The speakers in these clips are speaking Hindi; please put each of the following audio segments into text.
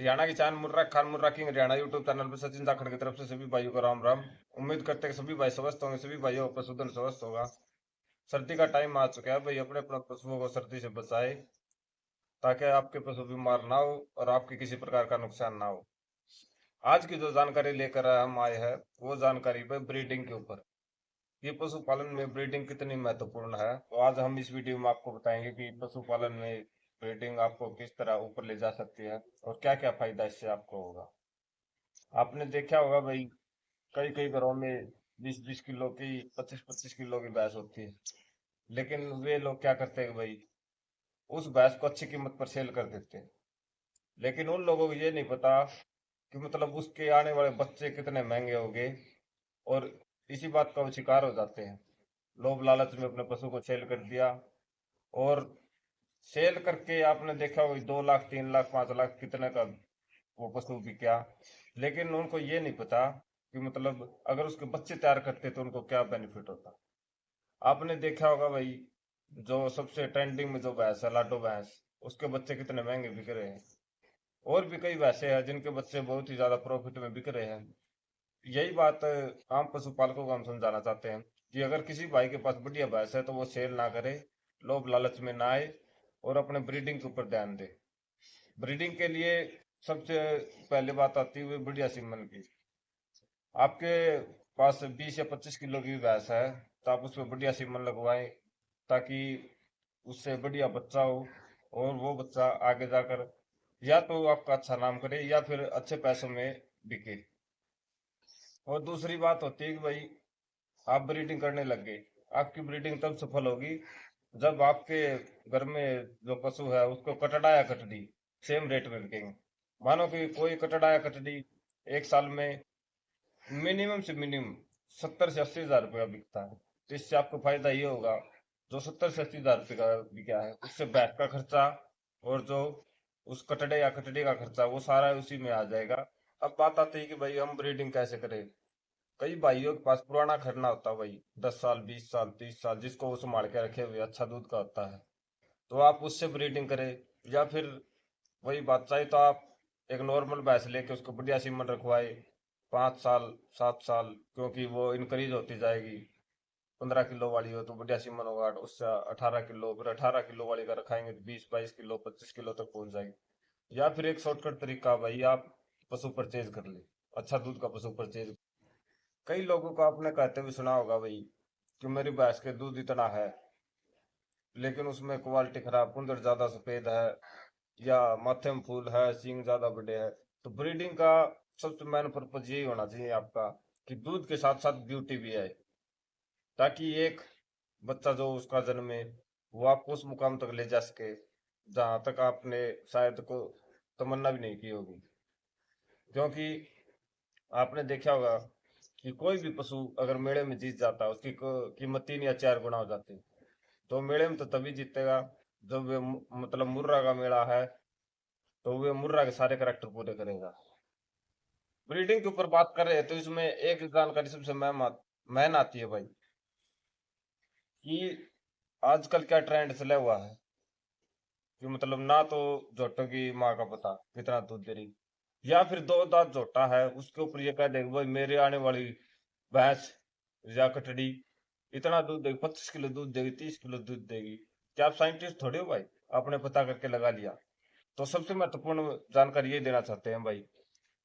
हरियाणा की चांद मुर्रा खान मुर्रा किंग हरियाणा यूट्यूब चैनल पर सचिन जाखड़ की तरफ से सभी भाइयों को राम राम। उम्मीद करते हैं कि सभी भाई स्वस्थ होंगे, सभी भाइयों का पशुधन स्वस्थ होगा। सर्दी का टाइम आ चुका है भाई, अपने अपने पशुओं को सर्दी से बचाए ताकि आपके पशु बीमार ना हो और आपके किसी प्रकार का नुकसान ना हो। आज की जो जानकारी लेकर हम आए हैं वो जानकारी भाई ब्रीडिंग के ऊपर। ये पशुपालन में ब्रीडिंग कितनी महत्वपूर्ण है, तो आज हम इस वीडियो में आपको बताएंगे कि पशुपालन में ब्रीडिंग आपको किस तरह ऊपर ले जा सकती है और क्या क्या फायदा इससे आपको होगा। आपने देखा होगा भाई, कई कई घरों में 20-20 किलो की, 25-25 किलो की भैंस होती है। लेकिन वे लोग क्या करते हैं भाई, उस भैंस को अच्छी कीमत पर सेल कर देते हैं। लेकिन उन लोगों को ये नहीं पता कि मतलब उसके आने वाले बच्चे कितने महंगे होंगे, और इसी बात का वो शिकार हो जाते हैं। लोभ लालच में अपने पशु को सेल कर दिया, और सेल करके आपने देखा होगा 2 लाख 3 लाख 5 लाख कितने का वो पशु भी क्या। लेकिन उनको ये नहीं पता कि मतलब अगर उसके बच्चे तैयार करते तो उनको क्या बेनिफिट होता। आपने देखा होगा भाई, जो सबसे ट्रेंडिंग में जो भैंस है लाडो भैंस, उसके बच्चे कितने महंगे बिक रहे हैं। और भी कई भैंसे हैं जिनके बच्चे बहुत ही ज्यादा प्रॉफिट में बिक रहे हैं। यही बात आम पशुपालकों को हम समझाना चाहते हैं कि अगर किसी भाई के पास बढ़िया भैंस है तो वो सेल ना करे, लोभ लालच में ना आए, और अपने ब्रीडिंग के ऊपर ध्यान दे। ब्रीडिंग के लिए सबसे पहले बात आती है बढ़िया सीमन की। आपके पास 20 या 25 किलो की भैंस है तो आप उसमें बढ़िया सीमन लगवाएं, ताकि उससे बढ़िया बच्चा हो, और वो बच्चा आगे जाकर या तो आपका अच्छा नाम करे या फिर अच्छे पैसों में बिके। और दूसरी बात होती है कि भाई, आप ब्रीडिंग करने लग गए, आपकी ब्रीडिंग तब सफल होगी जब आपके घर में जो पशु है उसको कटड़ा या कटड़ी सेम रेट में बिकेंगे। मानो कि कोई कटड़ा या कटड़ी एक साल में मिनिमम से मिनिमम 70 से 80 हज़ार रुपये का बिकता है। तो इससे आपको फायदा ये होगा, जो 70 से 80 हज़ार रुपये का बिका है उससे बैग का खर्चा, और जो उस कटड़े या कटड़ी का खर्चा, वो सारा उसी में आ जाएगा। अब बात आती है कि भाई हम ब्रीडिंग कैसे करें। कई भाइयों के पास पुराना खरना होता है भाई, 10 साल 20 साल 30 साल, जिसको वो संभाल के रखे हुए अच्छा दूध का होता है, तो आप उससे ब्रीडिंग करें। या फिर वही बात, चाहे तो आप एक नॉर्मल भैंस लेके उसको बढ़िया सीमन रखवाए, 5 साल 7 साल, क्योंकि वो इंक्रीज होती जाएगी। 15 किलो वाली हो तो बढ़िया सीमन होगा, उससे 18 किलो, फिर 18 किलो वाली का रखाएंगे तो 20-22 किलो 25 किलो तक पहुंच जाएगी। या फिर एक शॉर्टकट तरीका भाई, आप पशु परचेज कर ले, अच्छा दूध का पशु परचेज। कई लोगों को आपने कहते हुए सुना होगा भाई कि मेरी भैंस के दूध इतना है, लेकिन उसमें क्वालिटी खराब, कुंदर ज्यादा सफेद है, या माथे में फूल है, सींग ज्यादा बड़े हैं। तो ब्रीडिंग का सबसे मेन पर्पज यही होना चाहिए आपका, कि दूध के साथ साथ ब्यूटी भी है, ताकि एक बच्चा जो उसका जन्मे वो आपको उस मुकाम तक ले जा सके जहां तक आपने शायद को तमन्ना भी नहीं की होगी। क्योंकि आपने देखा होगा कि कोई भी पशु अगर मेले में जीत जाता है, उसकी कीमत 3 या 4 गुना हो जाती है। तो मेले में तो तभी जीतेगा जब वे मतलब मुर्रा का मेला है, तो वे मुर्रा के सारे करेक्टर पूरे करेगा। ब्रीडिंग के ऊपर बात कर रहे हैं तो इसमें एक जानकारी सबसे मैन आती है भाई, कि आजकल क्या ट्रेंड चला हुआ है कि मतलब ना तो जोटों की माँ का पता कितना दूध दे रही, या फिर 2 दांत जोटा है उसके ऊपर ये कह देगा भाई मेरे आने वाली भैंस या कटड़ी इतना दूध देगी, 25 किलो दूध देगी, 30 किलो दूध देगी। क्या आप साइंटिस्ट थोड़े हो भाई, आपने पता करके लगा लिया। तो सबसे महत्वपूर्ण जानकारी ये देना चाहते हैं भाई,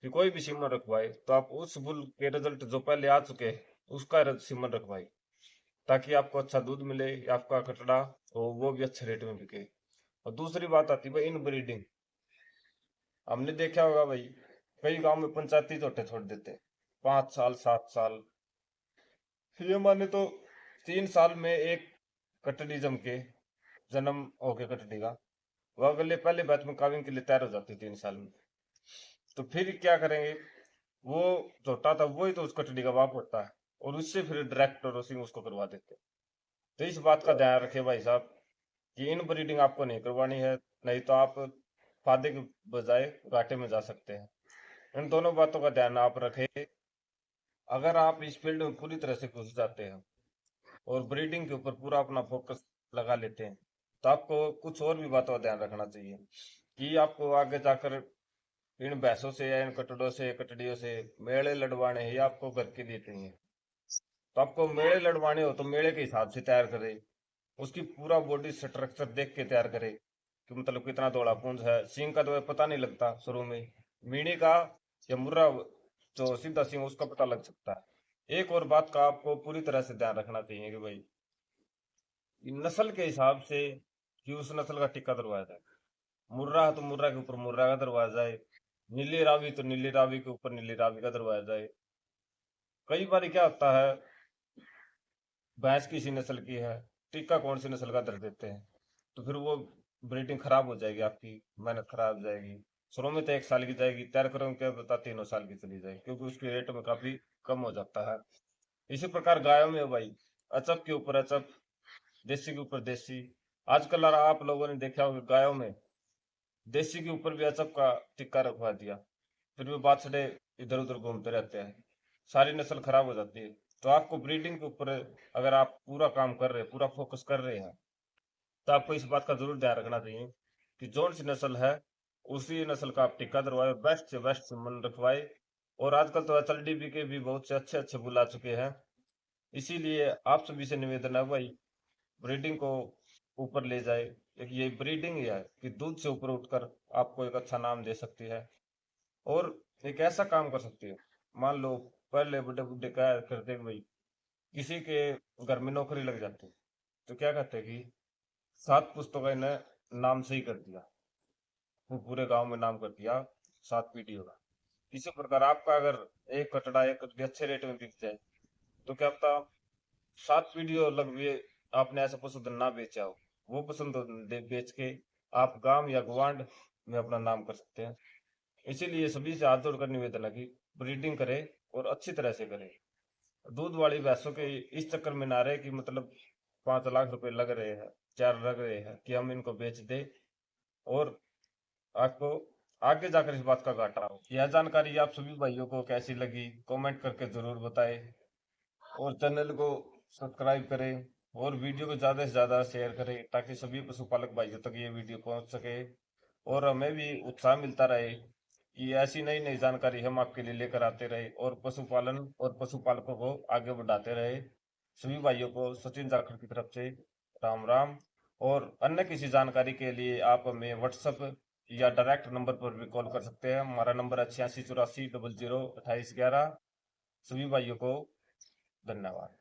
कि कोई भी सीमन रखवाए तो आप उस बुल के रिजल्ट जो पहले आ चुके हैं उसका सीमन रखवाए, ताकि आपको अच्छा दूध मिले, या आपका कटड़ा हो वो भी अच्छे रेट में बिके। और दूसरी बात आती है भाई इन ब्रीडिंग। हमने देखा होगा भाई, कई गांव में पंचायती झोटे छोड़ देते हैं, 5 साल 7 साल। ये माने तो 3 साल में एक कटड़ी जम के जन्म हो गया कटड़ी का, वो अगले पहले बैच में काविंग के लिए तैयार हो जाती है 3 साल में। तो फिर क्या करेंगे, वो झोटा था वही तो उस कटड़ी का बाप होता है, और उससे फिर डायरेक्ट क्रॉसिंग उसको करवा देते हैं। तो इस बात का ध्यान रखें भाई साहब, कि इन ब्रीडिंग आपको नहीं करवानी है, नहीं तो आप फायदे के बजाय घाटे में जा सकते हैं। इन दोनों बातों का ध्यान आप रखें। अगर आप इस फील्ड में पूरी तरह से घुस जाते हैं और ब्रीडिंग के ऊपर पूरा अपना फोकस लगा लेते हैं, तो आपको कुछ और भी बातों का ध्यान रखना चाहिए, कि आपको आगे जाकर इन भैंसों से या इन कटड़ों से कटड़ियों से मेले लड़वाने हैं या आपको घर के लिए चाहिए, तो आपको मेले लड़वाने हो तो मेले के हिसाब से तैयार करे, उसकी पूरा बॉडी स्ट्रक्चर देख के तैयार करे कि मतलब कितना दौड़ा पूंछ है। सींग का तो पता नहीं लगता शुरू में, मीणी का या मुर्रा जो सीधा सींग उसका पता लग सकता है। एक और बात का आपको पूरी तरह से ध्यान रखना चाहिए कि भाई नस्ल के हिसाब से कि उस नस्ल का टिक्का दरवाजा है। मुर्रा है तो मुर्रा के ऊपर मुर्रा का दरवाजा है, नीली रावी तो नीली रावी के ऊपर नीली रावी का दरवाजा है। कई बार क्या होता है, भैंस किसी नस्ल की है, टिक्का कौन सी नस्ल का दर देते हैं, तो फिर वो ब्रीडिंग खराब हो जाएगी, आपकी मेहनत खराब हो जाएगी। शुरू में तो 1 साल की जाएगी, तैयार करोगे क्या बता 3 साल की चली जाएगी, क्योंकि उसकी रेट में काफी कम हो जाता है। इसी प्रकार गायों में भाई अचप के ऊपर अचप, देसी के ऊपर देसी। आजकल आप लोगों ने देखा होगा गायों में देसी के ऊपर भी अचप का टिक्का रखवा दिया, फिर भी बाछड़े इधर उधर घूमते रहते हैं, सारी नस्ल खराब हो जाती है। तो आपको ब्रीडिंग के ऊपर अगर आप पूरा काम कर रहे हैं, पूरा फोकस कर रहे हैं, तो आपको इस बात का जरूर ध्यान रखना चाहिए कि जौन सी नस्ल है उसी नस्ल का आप टिक्का दरवाए, बेस्ट से बेस्ट मन रखवाए। और आजकल तो एचएलडीबी के भी बहुत से अच्छे अच्छे बुला चुके हैं। इसीलिए आप सभी से निवेदन है भाई, ब्रीडिंग को ऊपर ले जाए। एक ये ब्रीडिंग ही है कि दूध से ऊपर उठकर आपको एक अच्छा नाम दे सकती है, और एक ऐसा काम कर सकती है। मान लो पहले बड़े बुड्ढे क्या करते हैं भाई, किसी के घर में नौकरी लग जाती तो क्या कहते हैं कि 7 पुस्तकों का इन्हें नाम सही कर दिया, वो पूरे गांव में नाम कर दिया 7 पीढ़ियों का। इसी प्रकार आपका अगर एक कटड़ा एक कटड़ी अच्छे रेट में बिक जाए, तो क्या पता 7 पीढ़ियों लग भी आपने ऐसा पशुधन ना बेचा हो, वो पशुधन बेच के आप गांव या गवांड में अपना नाम कर सकते हैं। इसीलिए सभी से हाथ जोड़कर निवेदन है कि ब्रीडिंग करे और अच्छी तरह से करे। दूध वाली भैंसों के इस चक्कर में ना रहे कि मतलब 5 लाख रुपए लग रहे हैं, 4 लग रहे हैं कि हम इनको बेच दे, और आपको आगे जाकर इस बात का घाटा हो। यह जानकारी आप सभी भाइयों को कैसी लगी कमेंट करके जरूर बताएं, और चैनल को सब्सक्राइब करें, और वीडियो को ज़्यादा से ज़्यादा शेयर करें ताकि सभी पशुपालक भाइयों तक ये वीडियो पहुंच सके, और हमें भी उत्साह मिलता रहे कि ऐसी नई नई जानकारी हम आपके लिए लेकर आते रहे और पशुपालन और पशुपालकों को आगे बढ़ाते रहे। सभी भाइयों को सचिन जाखड़ की तरफ से राम राम। और अन्य किसी जानकारी के लिए आप हमें व्हाट्सएप या डायरेक्ट नंबर पर भी कॉल कर सकते हैं। हमारा नंबर है 8684002811। सभी भाइयों को धन्यवाद।